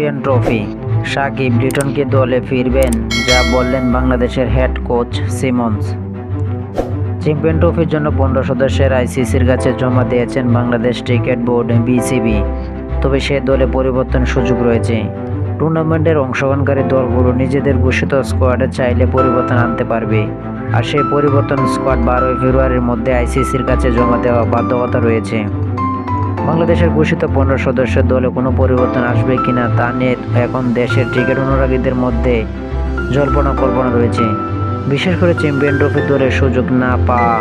Champion trophy, Shakib লিটনকে দলে ফিরবেন, যা বললেন বাংলাদেশের হেড কোচ সিমন্স। চ্যাম্পিয়ন ট্রফির জন্য 15 সদস্যের আইসিসির কাছে জমা দিয়েছেন বাংলাদেশ ক্রিকেট বোর্ড বিসিবি। তবে সে দলে পরিবর্তন সুযোগ রয়েছে। টুর্নামেন্টের অংশগ্রহণকারী দলগুলো নিজেদের ঘোষিত স্কোয়াডে চাইলে পরিবর্তন আনতে পারবে, আর সেই পরিবর্তন স্কোয়াড 12 ফেব্রুয়ারির মধ্যে আইসিসির কাছে জমা দেওয়া বাধ্যকতা রয়েছে। বাংলাদেশের ঘোষিত 15 সদস্যের দলে কোনো পরিবর্তন আসবে কিনা তা নিয়ে এখন দেশের ক্রিকেট অনুরাগীদের মধ্যে জল্পনা কল্পনা রয়েছে। বিশেষ করে চ্যাম্পিয়ন ট্রফি দলের সুযোগ না পাওয়া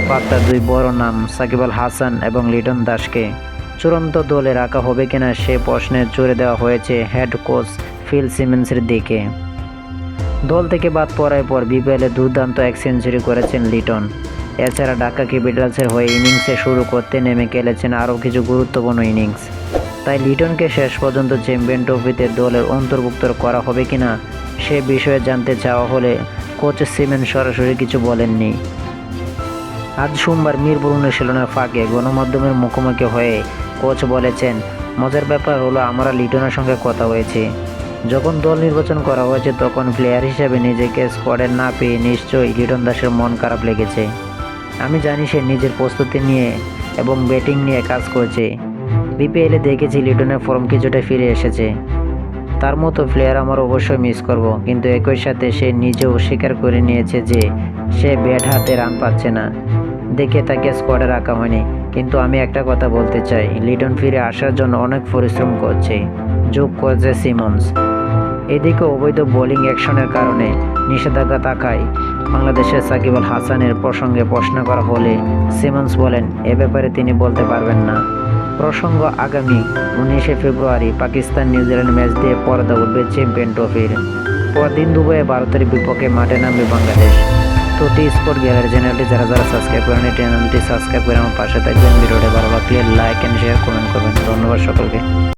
পাত্তা দুই বড় নাম সাকিব আল হাসান এবং লিটন দাসকে চূড়ান্ত দলে রাখা হবে কিনা সে প্রশ্নের জোরে দেওয়া হয়েছে হেড কোচ ফিল সিমন্সের দিকে। দল থেকে বাদ পড়ার পর বিপিএলে দুর্দান্ত এক সেঞ্চুরি করেছেন লিটন। এছাড়া ঢাকা ক্যাপিটালসের হয়ে ইনিংসে শুরু করতে নেমে খেলেছেন আরও কিছু গুরুত্বপূর্ণ ইনিংস। তাই লিটনকে শেষ পর্যন্ত চ্যাম্পিয়ন ট্রফিতে দলের অন্তর্ভুক্ত করা হবে কিনা সে বিষয়ে জানতে চাওয়া হলে কোচ সিমন্স সরাসরি কিছু বলেননি। আজ সোমবার মিরপুর অনুশীলনের ফাঁকে গণমাধ্যমের মুখোমুখি হয়ে কোচ বলেছেন, মজার ব্যাপার হলো আমরা লিটনের সঙ্গে কথা হয়েছে। যখন দল নির্বাচন করা হয়েছে তখন প্লেয়ার হিসেবে নিজেকে স্কোয়াডে না পেয়ে নিশ্চয়ই লিটন দাসের মন খারাপ লেগেছে। আমি জানি সে নিজের প্রস্তুতি নিয়ে এবং ব্যাটিং নিয়ে কাজ করছে। বিপিএলে দেখেছি লিটনের ফর্ম কিছুটা ফিরে এসেছে। তার মতো প্লেয়ার আমার অবশ্যই মিস করব, কিন্তু একই সাথে সে নিজেও স্বীকার করে নিয়েছে যে সে ব্যাট হাতে রান পাচ্ছে না, দেখে তাকে স্কোয়াডে রাখা হয়নি। কিন্তু আমি একটা কথা বলতে চাই, লিটন ফিরে আসার জন্য অনেক পরিশ্রম করছে, যোগ করেছে সিমন্স। এদিকে অবৈধ বোলিং অ্যাকশনের কারণে নিষেধাজ্ঞা থাকায় বাংলাদেশের সাকিব আল হাসানের প্রসঙ্গে প্রশ্ন করা হলে সিমন্স বলেন এ ব্যাপারে তিনি বলতে পারবেন না। প্রসঙ্গ আগামী 19 ফেব্রুয়ারি পাকিস্তান নিউজিল্যান্ড ম্যাচ দিয়ে পর্দা উঠবে চ্যাম্পিয়ন ট্রফির। পরদিন দুবাইয়ে ভারতের বিপক্ষে মাঠে নামবে বাংলাদেশ। তো স্পোর্ট গ্যালারি চ্যানেলটি যারা সাবস্ক্রাইব করেন এই চ্যানেলটি সাবস্ক্রাইব করে আমার পাশে থাকবেন। ভিডিওটি ভালো লাগলে লাইক অ্যান্ড শেয়ার কমেন্ট করবেন। ধন্যবাদ সকলকে।